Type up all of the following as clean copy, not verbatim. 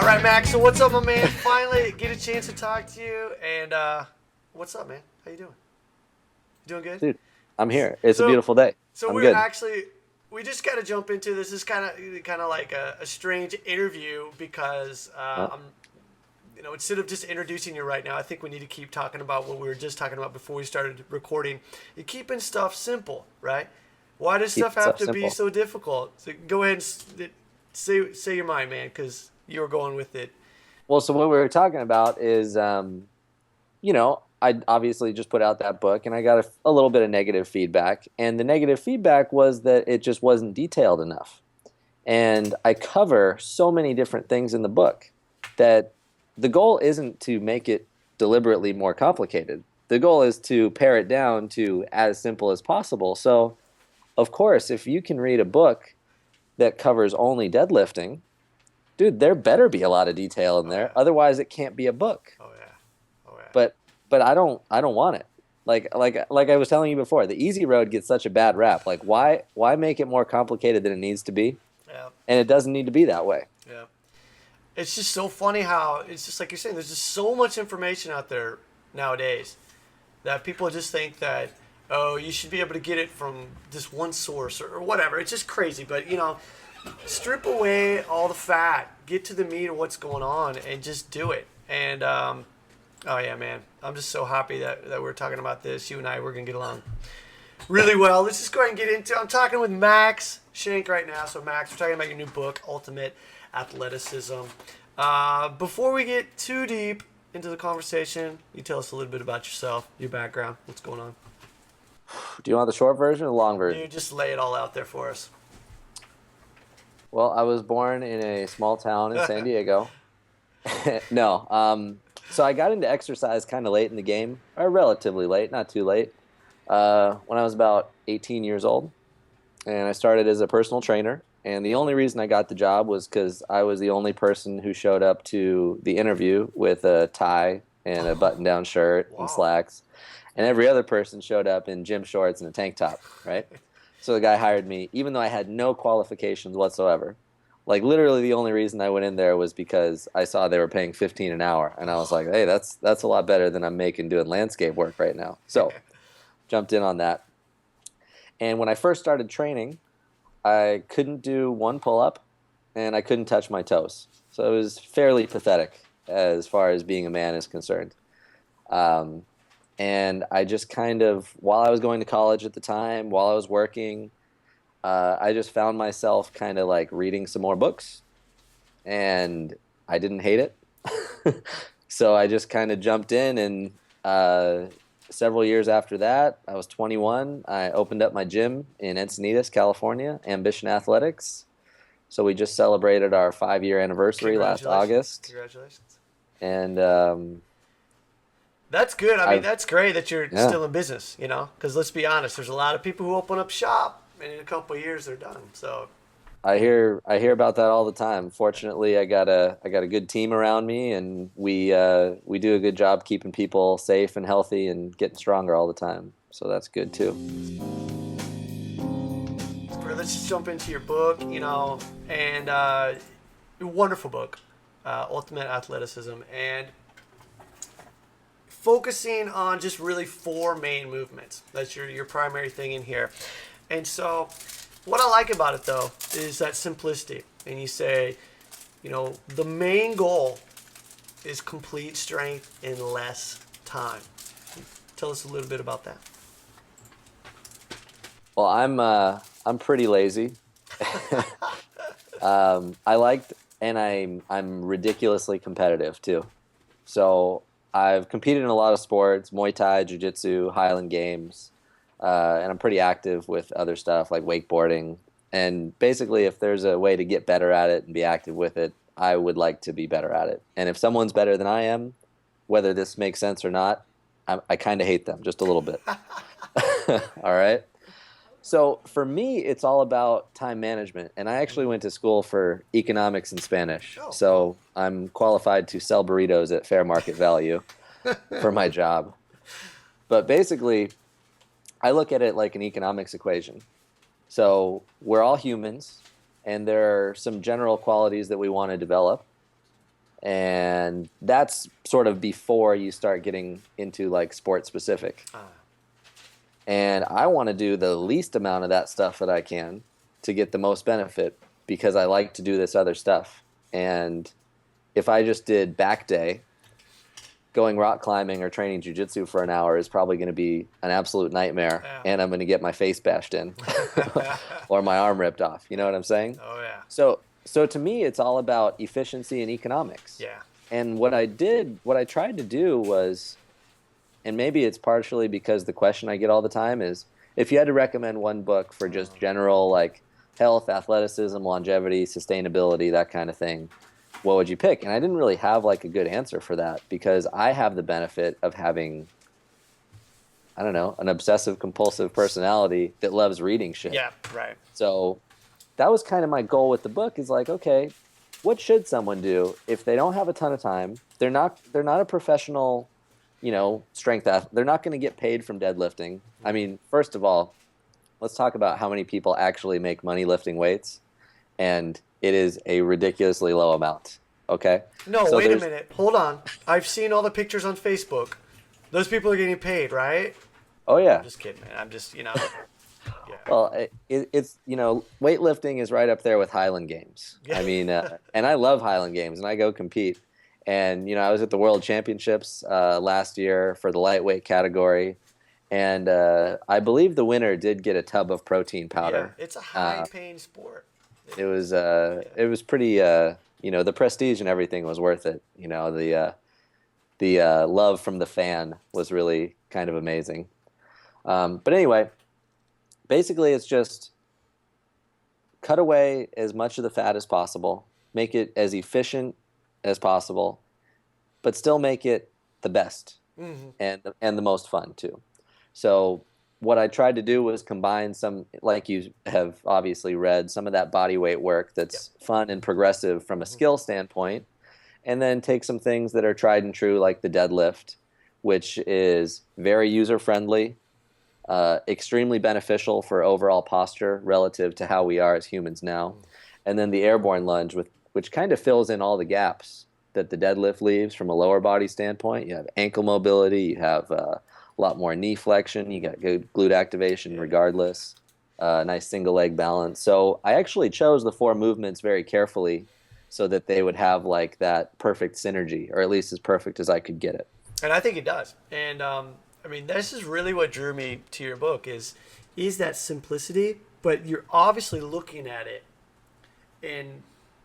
right, Max. So what's up, my man? Finally get a chance to talk to you. And what's up, man? How you doing? You doing good? Dude, I'm here. It's a So, beautiful day. so I'm we're good. actually we just got to jump into this. This is kind of like a strange interview because Uh, I'm instead of just introducing you right now, I think we need to keep talking about what we were just talking about before we started recording. You're keeping stuff simple, right? Why does keep stuff it have stuff to be simple. so difficult? So go ahead and say your mind, man, because you were going with it. Well, so what we were talking about is, I obviously just put out that book and I got a little bit of negative feedback. And the negative feedback was that it just wasn't detailed enough. And I cover so many different things in the book that the goal isn't to make it deliberately more complicated. The goal is to pare it down to as simple as possible. So, of course, if you can read a book that covers only deadlifting, dude, there better be a lot of detail in Oh there. yeah. Otherwise, it can't be a book. Oh yeah. Oh yeah. But I don't want it. Like I was telling you before, the easy road gets such a bad rap. Like why make it more complicated than it needs to be? Yeah. And it doesn't need to be that way. Yeah. It's just so funny how it's just like you're saying. There's just so much information out there nowadays that people just think that you should be able to get it from this one source or whatever. It's just crazy. But strip away all the fat, get to the meat of what's going on, and just do it. And oh yeah, man, I'm just so happy that we're talking about this. You and I, we're gonna get along really well. Let's just go ahead and get into. I'm talking with Max Shank right now. So Max, we're talking about your new book, Ultimate Athleticism. Before we get too deep into the conversation, you tell us a little bit about yourself, your background, what's going on. Do you want the short version or the long You version? just lay it all out there for us. Well, I was born in a small town in San Diego. No, so I got into exercise kind of late in the game, or relatively late, not too late. When I was about 18 years old, and I started as a personal trainer. And the only reason I got the job was because I was the only person who showed up to the interview with a tie and a button-down shirt and Wow. slacks, and every other person showed up in gym shorts and a tank top, right? So the guy hired me, even though I had no qualifications whatsoever. Like literally, the only reason I went in there was because I saw they were paying 15 an hour, and I was like, "Hey, that's a lot better than I'm making doing landscape work right now." So jumped in on that. And when I first started training, I couldn't do one pull up and I couldn't touch my toes. So it was fairly pathetic as far as being a man is concerned. Um, and I just kind of, while I was going to college at the time, while I was working, I just found myself kind of like reading some more books and I didn't hate it. So I just kind of jumped in and several years after that, I was 21. I opened up my gym in Encinitas, California, Ambition Athletics. So we just celebrated our 5-year anniversary last Congratulations. August. Congratulations. And That's good. I mean, I've, that's great that you're yeah, still in business, because let's be honest, there's a lot of people who open up shop and in a couple of years they're done. So, I hear about that all the time. Fortunately, I got a good team around me, and we do a good job keeping people safe and healthy and getting stronger all the time. So that's good too. let's just jump into your book, and wonderful book, Ultimate Athleticism, and focusing on just really four main movements. That's your primary thing in here. And so what I like about it though is that simplicity. And you say, the main goal is complete strength in less time. Tell us a little bit about that. Well, I'm pretty lazy. I liked and I'm ridiculously competitive too. So I've competed in a lot of sports: Muay Thai, Jiu Jitsu, Highland Games, and I'm pretty active with other stuff like wakeboarding. And basically, if there's a way to get better at it and be active with it, I would like to be better at it. And if someone's better than I am, whether this makes sense or not, I kind of hate them just a little bit. All right. So for me, it's all about time management. And I actually went to school for economics and Spanish. Oh, cool. So I'm qualified to sell burritos at fair market value for my job. But basically, I look at it like an economics equation. So we're all humans, and there are some general qualities that we want to develop. And that's sort of before you start getting into like sport specific. And I want to do the least amount of that stuff that I can to get the most benefit because I like to do this other stuff. And if I just did back day, going rock climbing or training jujitsu for an hour is probably going to be an absolute nightmare. Yeah. And I'm going to get my face bashed in or my arm ripped off. You know what I'm saying? Oh, yeah. So to me, it's all about efficiency and economics. Yeah. And what I tried to do was, and maybe it's partially because the question I get all the time is, if you had to recommend one book for just general like health, athleticism, longevity, sustainability, that kind of thing, what would you pick? And I didn't really have like a good answer for that because I have the benefit of having, I don't know, an obsessive compulsive personality that loves reading shit. Yeah, right. So that was kind of my goal with the book is like, okay, what should someone do if they don't have a ton of time? They're not a professional, strength athlete. They're not going to get paid from deadlifting. I mean, first of all, let's talk about how many people actually make money lifting weights. And it is a ridiculously low amount. Okay? No, so wait a minute. Hold on. I've seen all the pictures on Facebook. Those people are getting paid, right? Oh, yeah. I'm just kidding, man. I'm just, Yeah. Well, it's weightlifting is right up there with Highland Games. I mean, and I love Highland Games, and I go compete. And, I was at the World Championships last year for the lightweight category. And I believe the winner did get a tub of protein powder. Yeah, it's a high-paying sport. It was pretty, the prestige and everything was worth it. The love from the fan was really kind of amazing. But anyway, basically it's just cut away as much of the fat as possible, make it as efficient as possible, but still make it the best and the most fun too. So what I tried to do was combine some, like you have obviously read, some of that body weight work that's fun and progressive from a skill standpoint, and then take some things that are tried and true like the deadlift, which is very user-friendly, extremely beneficial for overall posture relative to how we are as humans now, and then the airborne lunge, which kind of fills in all the gaps that the deadlift leaves from a lower body standpoint. You have ankle mobility, you have a lot more knee flexion, you got good glute activation regardless, nice single leg balance. So I actually chose the 4 movements very carefully so that they would have like that perfect synergy, or at least as perfect as I could get it. And I think it does. And this is really what drew me to your book is that simplicity, but you're obviously looking at it in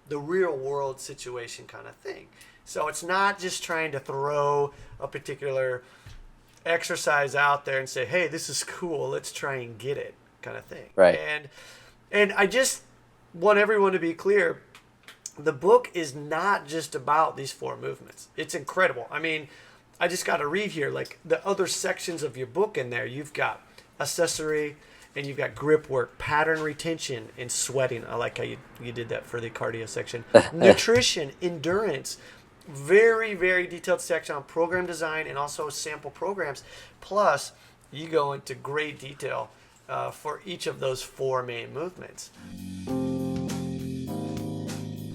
the real world situation kind of thing. So it's not just trying to throw a particular exercise out there and say, hey, this is cool, let's try and get it kind of thing. Right. And I just want everyone to be clear, the book is not just about these 4 movements. It's incredible. I mean, I just got to read here, like the other sections of your book in there. You've got accessory, and you've got grip work, pattern retention, and sweating. I like how you did that for the cardio section. Nutrition, endurance, very, very detailed section on program design and also sample programs. Plus, you go into great detail for each of those 4 main movements.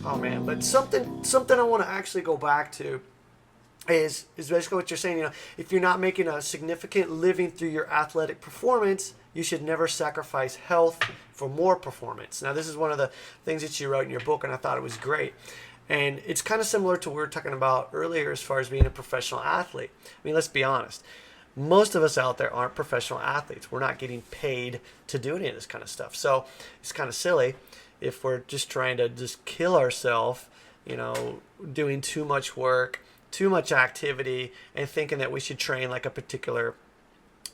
Oh man, but something I want to actually go back to is basically what you're saying. If you're not making a significant living through your athletic performance, you should never sacrifice health for more performance. Now, this is one of the things that you wrote in your book, and I thought it was great. And it's kind of similar to what we were talking about earlier as far as being a professional athlete. I mean, let's be honest. Most of us out there aren't professional athletes. We're not getting paid to do any of this kind of stuff. So it's kind of silly if we're just trying to just kill ourselves, doing too much work, too much activity, and thinking that we should train like a particular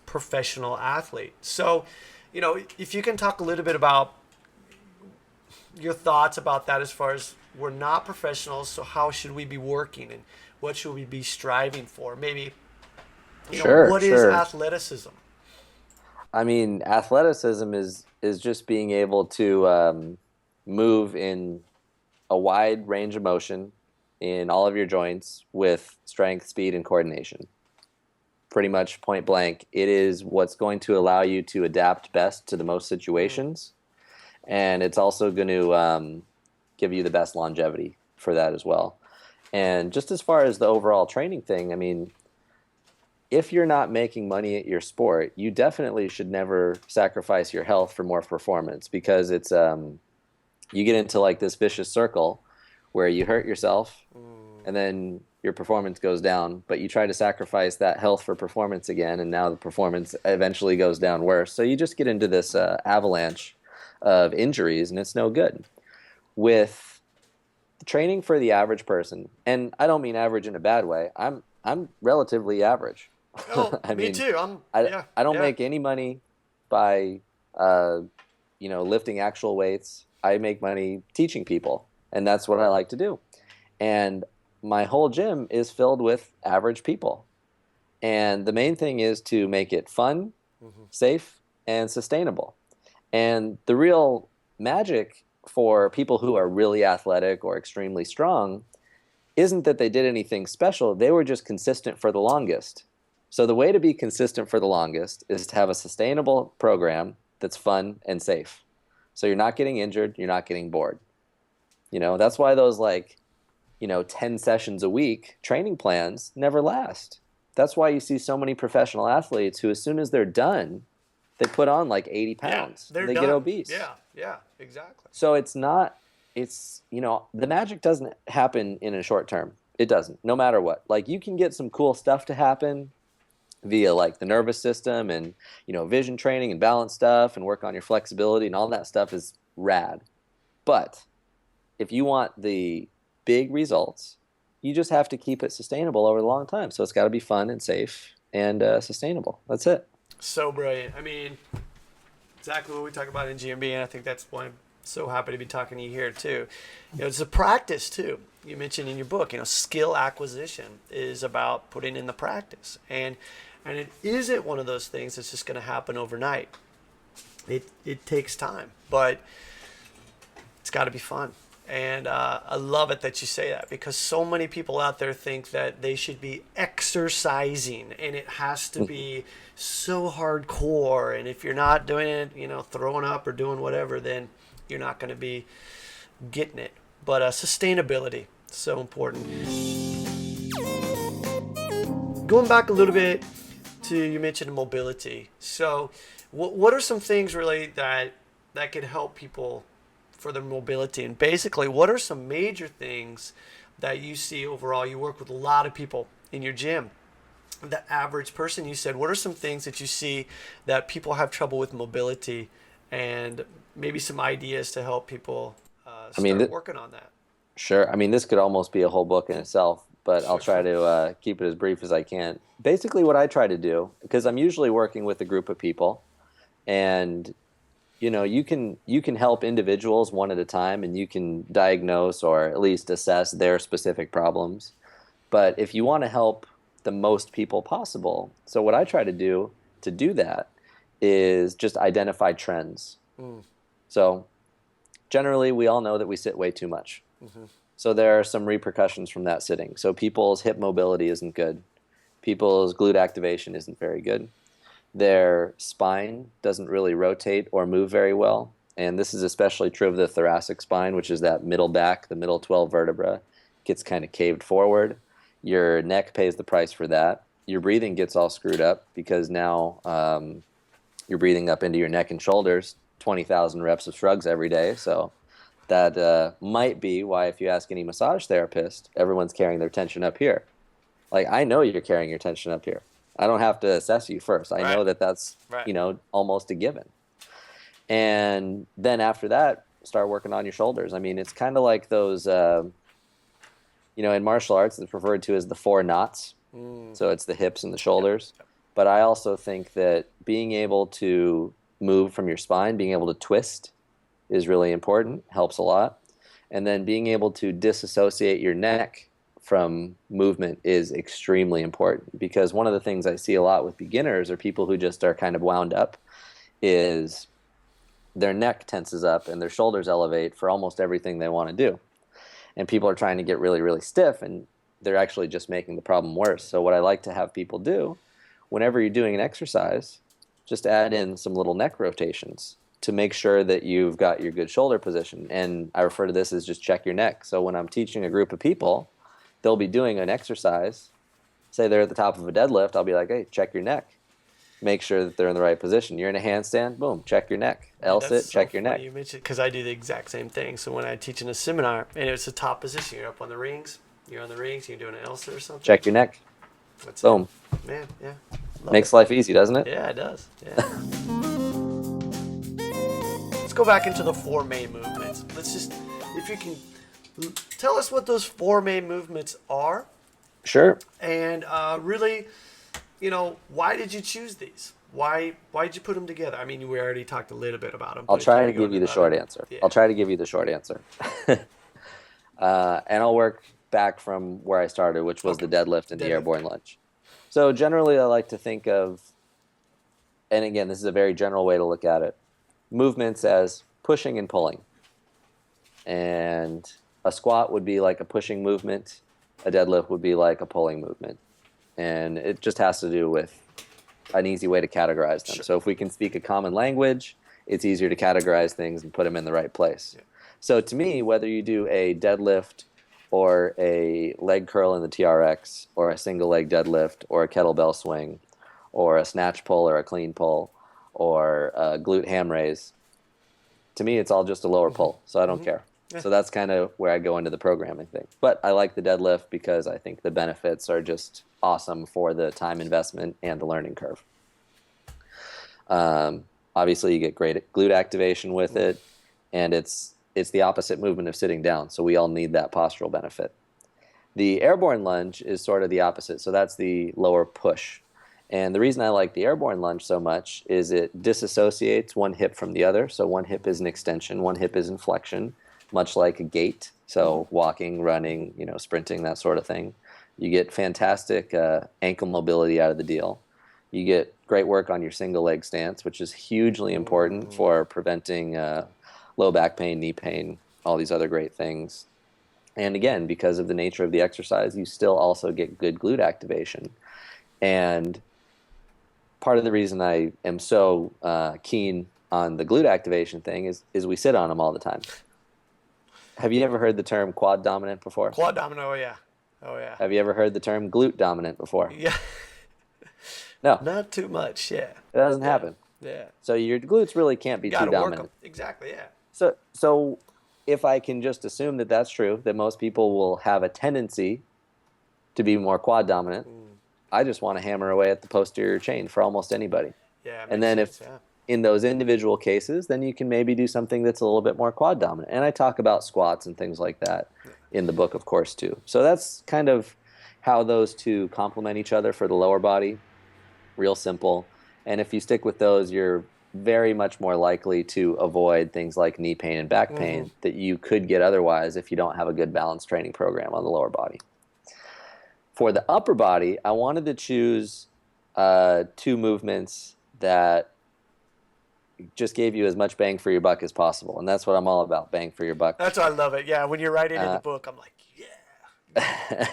professional athlete. So, if you can talk a little bit about your thoughts about that as far as we're not professionals, so how should we be working and what should we be striving for? Maybe, what is athleticism? I mean, athleticism is just being able to move in a wide range of motion in all of your joints with strength, speed, and coordination. Pretty much point blank, it is what's going to allow you to adapt best to the most situations, and it's also going to give you the best longevity for that as well. And just as far as the overall training thing, I mean, if you're not making money at your sport, you definitely should never sacrifice your health for more performance, because it's you get into like this vicious circle where you hurt yourself and then your performance goes down, but you try to sacrifice that health for performance again, and now the performance eventually goes down worse. So you just get into this avalanche of injuries, and it's no good. With training for the average person, and I don't mean average in a bad way. I'm relatively average. Oh, I me mean, too. Yeah, I don't yeah. make any money by uh, lifting actual weights. I make money teaching people, and that's what I like to do. And my whole gym is filled with average people. And the main thing is to make it fun, Hmm. safe, and sustainable. And the real magic for people who are really athletic or extremely strong isn't that they did anything special. They were just consistent for the longest. So the way to be consistent for the longest is to have a sustainable program that's fun and safe. So you're not getting injured, you're not getting bored. That's why those 10 sessions a week training plans never last. That's why you see so many professional athletes who, as soon as they're done, they put on like 80 Yeah, pounds they're and they get done. obese. Yeah, yeah, exactly. So it's not, the magic doesn't happen in a short term. It doesn't, no matter what. Like, you can get some cool stuff to happen via like the nervous system and, vision training and balance stuff and work on your flexibility, and all that stuff is rad. But if you want the big results, you just have to keep it sustainable over the long time. So it's got to be fun and safe and sustainable. That's it. So brilliant. I mean, exactly what we talk about in GMB, and I think that's why I'm so happy to be talking to you here too. It's a practice too. You mentioned in your book, skill acquisition is about putting in the practice, and it isn't one of those things that's just going to happen overnight. It takes time, but it's got to be fun. And I love it that you say that, because so many people out there think that they should be exercising and it has to be so hardcore. And if you're not doing it, throwing up or doing whatever, then you're not going to be getting it. But sustainability, so important. Going back a little bit to, you mentioned mobility. So what are some things really that could help people for their mobility? And basically, what are some major things that you see overall? You work with a lot of people in your gym. The average person, you said, what are some things that you see that people have trouble with mobility, and maybe some ideas to help people I mean, start working on that? sure. I mean, this could almost be a whole book in itself, but I'll try to keep it as brief as I can. Basically, what I try to do, because I'm usually working with a group of people, and you can help individuals one at a time, and you can diagnose or at least assess their specific problems. But if you want to help the most people possible, so what I try to do that is just identify trends. Mm. So generally, we all know that we sit way too much. Mm-hmm. So there are some repercussions from that sitting. So people's hip mobility isn't good. People's glute activation isn't very good. Their spine doesn't really rotate or move very well. And this is especially true of the thoracic spine, which is that middle back, the middle 12 vertebra, gets kind of caved forward. Your neck pays the price for that. Your breathing gets all screwed up because now you're breathing up into your neck and shoulders, 20,000 reps of shrugs every day. So that might be why, if you ask any massage therapist, everyone's carrying their tension up here. Like, I know you're carrying your tension up here. I don't have to assess you first. I know that that's, Right. almost a given. And then after that, start working on your shoulders. I mean, it's kind of like those, in martial arts, it's referred to as the four knots. Mm. So it's the hips and the Yep. shoulders. Yep. But I also think that being able to move from your spine, being able to twist is really important, helps a lot. And then being able to disassociate your neck from movement is extremely important, because one of the things I see a lot with beginners or people who just are kind of wound up is their neck tenses up and their shoulders elevate for almost everything they want to do. And people are trying to get really, really stiff, and they're actually just making the problem worse. So what I like to have people do, whenever you're doing an exercise, just add in some little neck rotations to make sure that you've got your good shoulder position. And I refer to this as just check your neck. So when I'm teaching a group of people, they'll be doing an exercise. Say they're at the top of a deadlift, I'll be like, hey, check your neck. Make sure that they're in the right position. You're in a handstand, boom, check your neck. L-sit, check your neck. You mentioned, because I do the exact same thing. So when I teach in a seminar, and it's a top position, you're up on the rings, you're doing an L-sit or something. Check your neck. That's boom. It. Man, yeah. Makes life easy, doesn't it? Yeah, it does. Yeah. Let's go back into the 4 main movements. Let's just, if you can, tell us what those 4 main movements are. Sure. And really, why did you choose these? Why did you put them together? I mean, we already talked a little bit about them. I'll try to give you the short answer. Yeah. I'll try to give you the short answer. And I'll work back from where I started, which was the deadlift and the airborne lunge. So generally, I like to think of, and again, this is a very general way to look at it, movements as pushing and pulling. And a squat would be like a pushing movement. A deadlift would be like a pulling movement. And it just has to do with an easy way to categorize them. Sure. So if we can speak a common language, it's easier to categorize things and put them in the right place. Yeah. So to me, whether you do a deadlift or a leg curl in the TRX, or a single leg deadlift, or a kettlebell swing, or a snatch pull or a clean pull, or a glute ham raise, to me it's all just a lower pull, so I don't care. Yeah. So that's kind of where I go into the programming thing. But I like the deadlift because I think the benefits are just awesome for the time investment and the learning curve. Obviously, you get great glute activation with it, and it's the opposite movement of sitting down, so we all need that postural benefit. The airborne lunge is sort of the opposite, so that's the lower push. And the reason I like the airborne lunge so much is it disassociates one hip from the other. So one hip is an extension, one hip is in flexion, much like a gait. So walking, running, sprinting, that sort of thing. You get fantastic ankle mobility out of the deal. You get great work on your single leg stance, which is hugely important for preventing low back pain, knee pain, all these other great things. And again, because of the nature of the exercise, you still also get good glute activation. And part of the reason I am so keen on the glute activation thing is we sit on them all the time. Have you ever heard the term quad dominant before? Quad dominant, oh yeah. Have you ever heard the term glute dominant before? Yeah. No. Not too much, yeah. It doesn't happen. Yeah. So your glutes really can't be too dominant. Exactly, yeah. So if I can just assume that that's true, that most people will have a tendency to be more quad dominant, I just want to hammer away at the posterior chain for almost anybody. Yeah. And then in those individual cases, then you can maybe do something that's a little bit more quad dominant. And I talk about squats and things like that in the book, of course, too. So that's kind of how those two complement each other for the lower body. Real simple. And if you stick with those, you're very much more likely to avoid things like knee pain and back pain that you could get otherwise if you don't have a good balance training program on the lower body. For the upper body, I wanted to choose 2 movements that just gave you as much bang for your buck as possible. And that's what I'm all about, bang for your buck. That's why I love it. Yeah, when you're writing in the book, I'm like, yeah.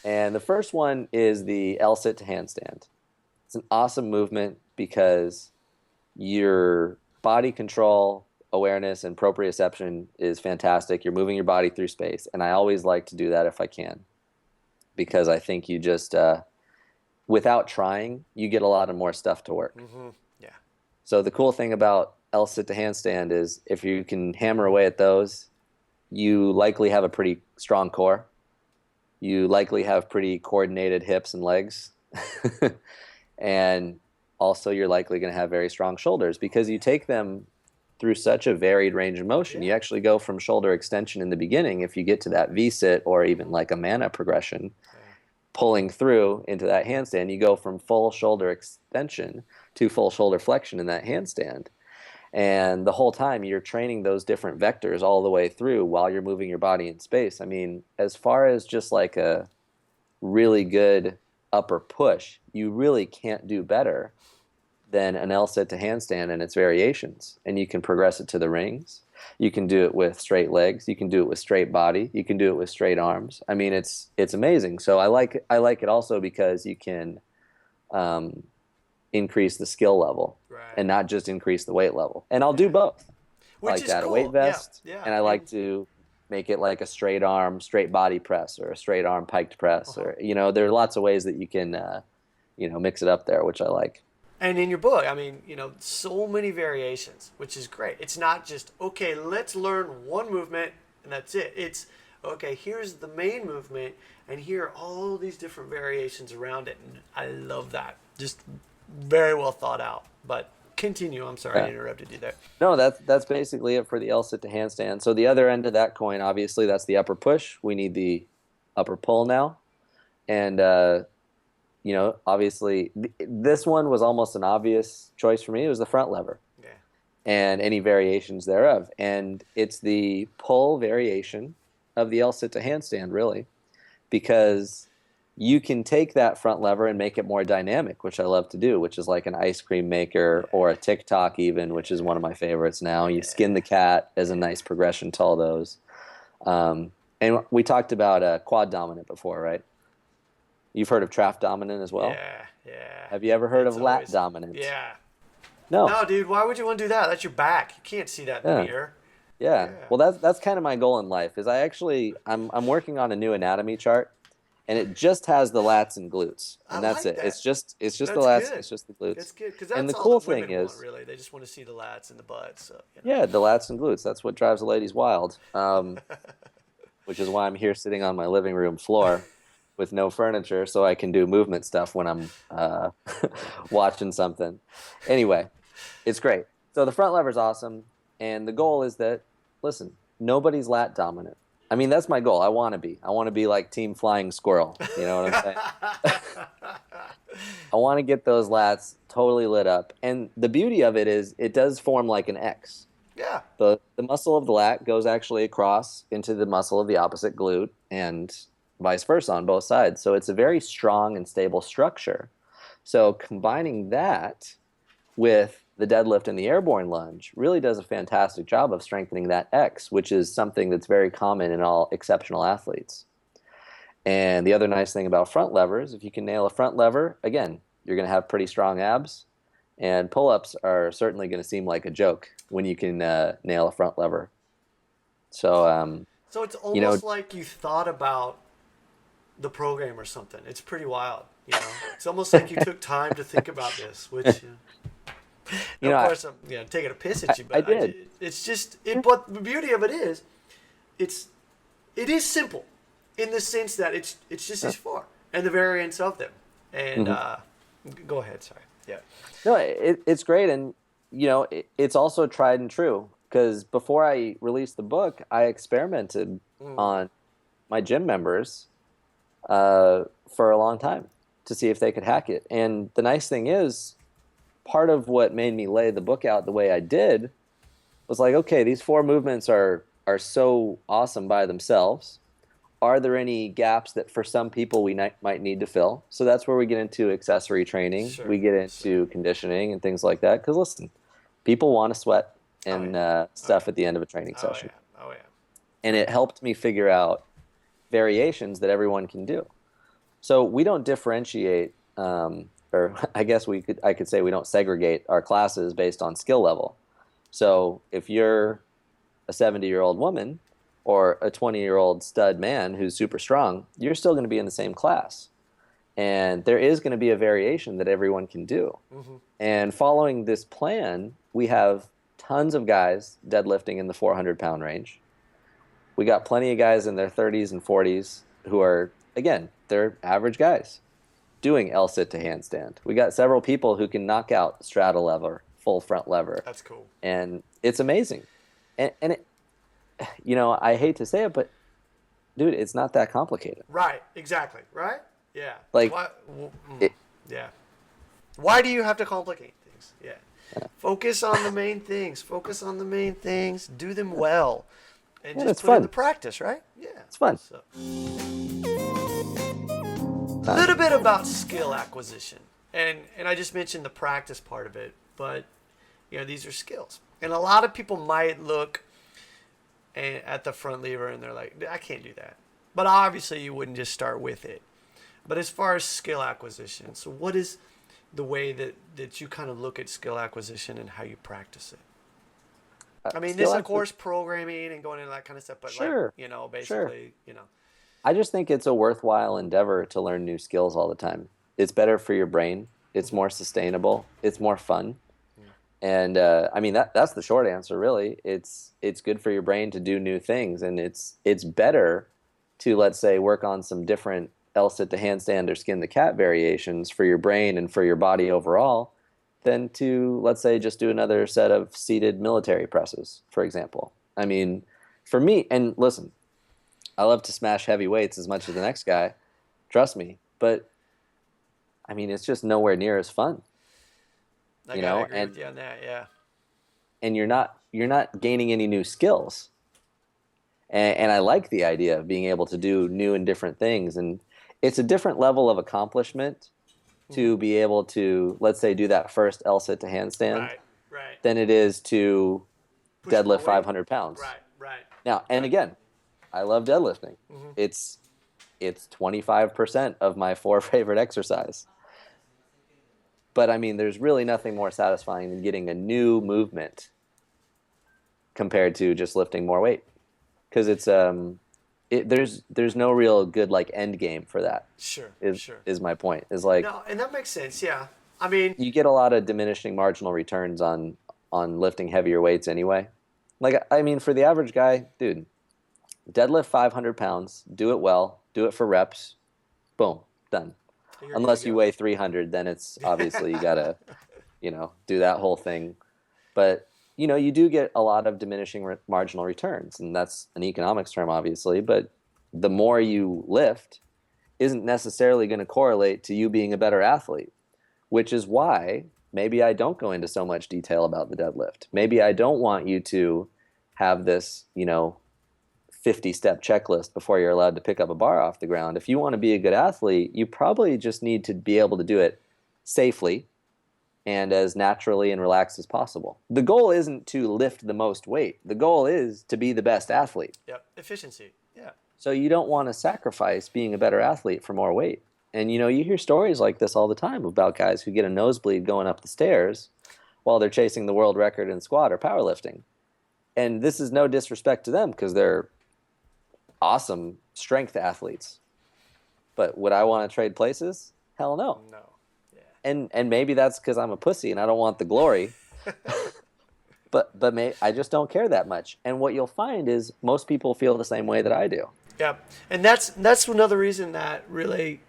And the first one is the L-sit to handstand. It's an awesome movement because your body control, awareness, and proprioception is fantastic. You're moving your body through space. And I always like to do that if I can, because I think you just, without trying, you get a lot of more stuff to work. Yeah. So the cool thing about L-sit to handstand is if you can hammer away at those, you likely have a pretty strong core. You likely have pretty coordinated hips and legs. And also you're likely going to have very strong shoulders because you take them through such a varied range of motion. You actually go from shoulder extension in the beginning, if you get to that V-sit or even like a mana progression, pulling through into that handstand, you go from full shoulder extension to full shoulder flexion in that handstand. And the whole time you're training those different vectors all the way through while you're moving your body in space. I mean, as far as just like a really good upper push, you really can't do better than an L-sit to handstand and its variations. And you can progress it to the rings. You can do it with straight legs. You can do it with straight body. You can do it with straight arms. I mean, it's amazing. So I like it also because you can increase the skill level and not just increase the weight level. And I'll do both. Which like is that, cool. a weight vest, Yeah. and I like to make it like a straight arm, straight body press, or a straight arm piked press, or there are lots of ways that you can mix it up there, which I like. And in your book, I mean, so many variations, which is great. It's not just, okay, let's learn one movement and that's it. It's, okay, here's the main movement and here are all these different variations around it. And I love that. Just very well thought out. But continue. I'm sorry I interrupted you there. No, that's basically it for the L sit to handstand. So the other end of that coin, obviously, that's the upper push. We need the upper pull now. And, obviously, this one was almost an obvious choice for me. It was the front lever and any variations thereof. And it's the pull variation of the L sit to handstand, really, because you can take that front lever and make it more dynamic, which I love to do, which is like an ice cream maker or a TikTok even, which is one of my favorites now. You skin the cat as a nice progression to all those. And we talked about quad dominant before, right? You've heard of trap dominant as well? Yeah. Have you ever heard of lat dominant? Yeah. No. No, dude, why would you want to do that? That's your back. You can't see that in the mirror. Yeah. Well, that's kind of my goal in life. Is I'm working on a new anatomy chart, and it just has the lats and glutes, and that's it. It's just the lats. It's just the glutes. That's good because that's and the all cool that thing women is, want, really, they just want to see the lats and the butts. So, yeah, the lats and glutes. That's what drives the ladies wild. Which is why I'm here sitting on my living room floor with no furniture, so I can do movement stuff when I'm watching something. Anyway, it's great. So the front lever is awesome, and the goal is that, listen, nobody's lat dominant. I mean, that's my goal. I want to be. I want to be like Team Flying Squirrel. You know what I'm saying? I want to get those lats totally lit up. And the beauty of it is it does form like an X. Yeah. The muscle of the lat goes actually across into the muscle of the opposite glute and vice versa on both sides. So it's a very strong and stable structure. So combining that with the deadlift and the airborne lunge really does a fantastic job of strengthening that X, which is something that's very common in all exceptional athletes. And the other nice thing about front levers, if you can nail a front lever, again, you're going to have pretty strong abs. And pull-ups are certainly going to seem like a joke when you can nail a front lever. So, so it's almost like you thought about the program or something. It's pretty wild. It's almost like you took time to think about this, which... of course, I'm taking a piss at you, but I did. It's just But the beauty of it is, it is simple, in the sense that it's just these four and the variants of them. And go ahead, sorry. Yeah. No, it's great, and it's also tried and true. Because before I released the book, I experimented on my gym members for a long time to see if they could hack it. And the nice thing is, part of what made me lay the book out the way I did was like, okay, these four movements are so awesome by themselves. Are there any gaps that for some people we might need to fill? So that's where we get into accessory training. Sure, we get into conditioning and things like that. Because listen, people want to sweat and stuff at the end of a training session. Oh yeah. And it helped me figure out variations that everyone can do. So we don't differentiate, or I guess I could say we don't segregate our classes based on skill level. So if you're a 70-year-old woman or a 20-year-old stud man who's super strong, you're still going to be in the same class. And there is going to be a variation that everyone can do. Mm-hmm. And following this plan, we have tons of guys deadlifting in the 400-pound range. We got plenty of guys in their 30s and 40s who are, again, they're average guys doing L-sit to handstand. We got several people who can knock out straddle lever, full front lever. That's cool. And it's amazing. And it, I hate to say it, but dude, it's not that complicated. Right. Exactly. Right. Yeah. Like, yeah. Why do you have to complicate things? Yeah. Focus on the main things. Focus on the main things. Do them well. And just put in the practice, right? Yeah. It's fun. So. A little bit about skill acquisition. And I just mentioned the practice part of it, but these are skills. And a lot of people might look at the front lever and they're like, I can't do that. But obviously you wouldn't just start with it. But as far as skill acquisition, so what is the way that you kind of look at skill acquisition and how you practice it? I mean, this Still of have to, course programming and going into that kind of stuff, but like, sure, sure. basically, I just think it's a worthwhile endeavor to learn new skills all the time. It's better for your brain. It's more sustainable. It's more fun. And I mean that's the short answer, really. It's good for your brain to do new things, and it's better to, let's say, work on some different L sit to handstand or skin the cat variations for your brain and for your body overall, than to, let's say, just do another set of seated military presses, for example. I mean, for me, and listen, I love to smash heavy weights as much as the next guy, trust me, but I mean it's just nowhere near as fun, I you gotta know, agree with you on that. Yeah. and you're not gaining any new skills. And I like the idea of being able to do new and different things, and it's a different level of accomplishment to be able to, let's say, do that first L sit to handstand Right. Right. than it is to Push more deadlift weight. 500 pounds. Right. Right. Now, and again, I love deadlifting. It's 25% of my four favorite exercise. But I mean, there's really nothing more satisfying than getting a new movement compared to just lifting more weight, because there's no real good like end game for that. Sure. Is Sure. is my point? Is like No, and that makes sense. Yeah. I mean, you get a lot of diminishing marginal returns on lifting heavier weights anyway. Like I mean, for the average guy, dude, deadlift 500 pounds, do it well, do it for reps, boom, done. you're good Unless to you go. weigh 300, then it's obviously you gotta, do that whole thing. But you do get a lot of diminishing marginal returns, and that's an economics term, obviously. But the more you lift isn't necessarily going to correlate to you being a better athlete, which is why maybe I don't go into so much detail about the deadlift. Maybe I don't want you to have this, 50-step checklist before you're allowed to pick up a bar off the ground. If you want to be a good athlete, you probably just need to be able to do it safely and as naturally and relaxed as possible. The goal isn't to lift the most weight. The goal is to be the best athlete. Yep. Efficiency. Yeah. So you don't want to sacrifice being a better athlete for more weight. And you hear stories like this all the time about guys who get a nosebleed going up the stairs while they're chasing the world record in squat or powerlifting. And this is no disrespect to them, because they're awesome strength athletes. But would I want to trade places? Hell no. No. Yeah. And maybe that's because I'm a pussy and I don't want the glory. but I just don't care that much. And what you'll find is most people feel the same way that I do. Yeah. And that's another reason that really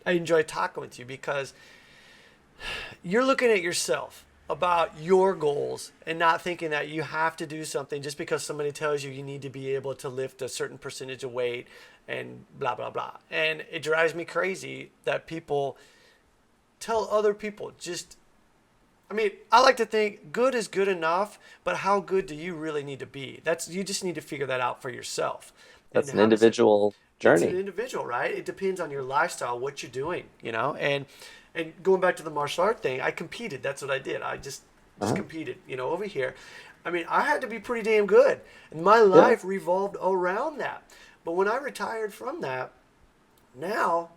I enjoy talking with you, because you're looking at yourself about your goals and not thinking that you have to do something just because somebody tells you need to be able to lift a certain percentage of weight and blah, blah, blah. And it drives me crazy that people tell other people I like to think good is good enough, but how good do you really need to be? You just need to figure that out for yourself. That's And an individual journey. It's an individual, right? It depends on your lifestyle, what you're doing, and going back to the martial art thing, I competed. That's what I did. I just competed, over here. I mean, I had to be pretty damn good. And my life revolved around that. But when I retired from that, now,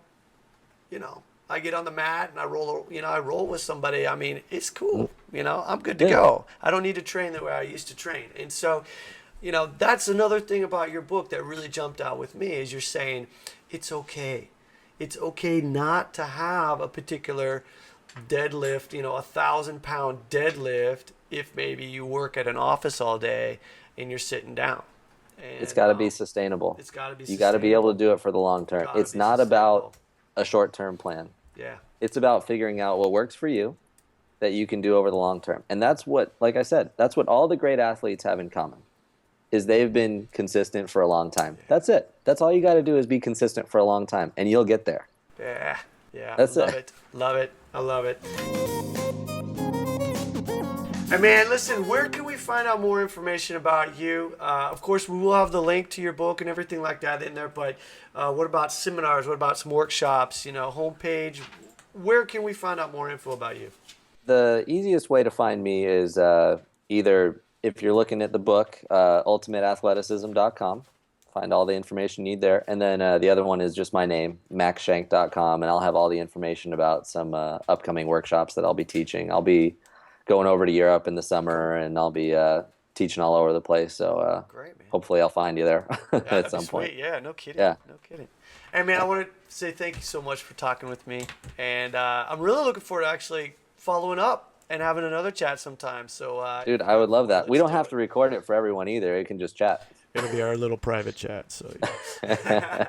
I get on the mat and I roll with somebody. I mean, it's cool. I'm good to go. I don't need to train the way I used to train. And so, that's another thing about your book that really jumped out with me, is you're saying it's okay. It's okay not to have a particular deadlift, 1,000-pound deadlift, if maybe you work at an office all day and you're sitting down. And, it's got to be sustainable. It's got to be You got to be able to do it for the long term. It's not about a short-term plan. Yeah. It's about figuring out what works for you that you can do over the long term. And that's what, like I said, that's what all the great athletes have in common, is they've been consistent for a long time. That's it. That's all you got to do, is be consistent for a long time, and you'll get there. Yeah. Yeah. That's love it. it. Love it. I love it. Hey man, listen, where can we find out more information about you? Of course, we will have the link to your book and everything like that in there, but what about seminars? What about some workshops, homepage? Where can we find out more info about you? The easiest way to find me is either, if you're looking at the book, ultimateathleticism.com. Find all the information you need there. And then the other one is just my name, maxshank.com, and I'll have all the information about some upcoming workshops that I'll be teaching. I'll be going over to Europe in the summer, and I'll be teaching all over the place. So Great, man. hopefully I'll find you there That'd at be some point. sweet. Yeah, no kidding. Yeah. No kidding. Hey, man, I want to say thank you so much for talking with me. And I'm really looking forward to actually following up and having another chat sometime. So, Dude, I would love that. We don't have to to record it for everyone either. It can just chat. It'll be our little private chat. So, yeah.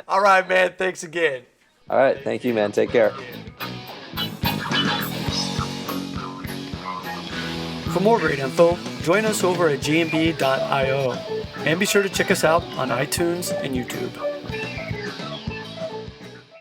All right, man. Thanks again. All right. Thank you, man. Take care. For more great info, join us over at gmb.io. And be sure to check us out on iTunes and YouTube.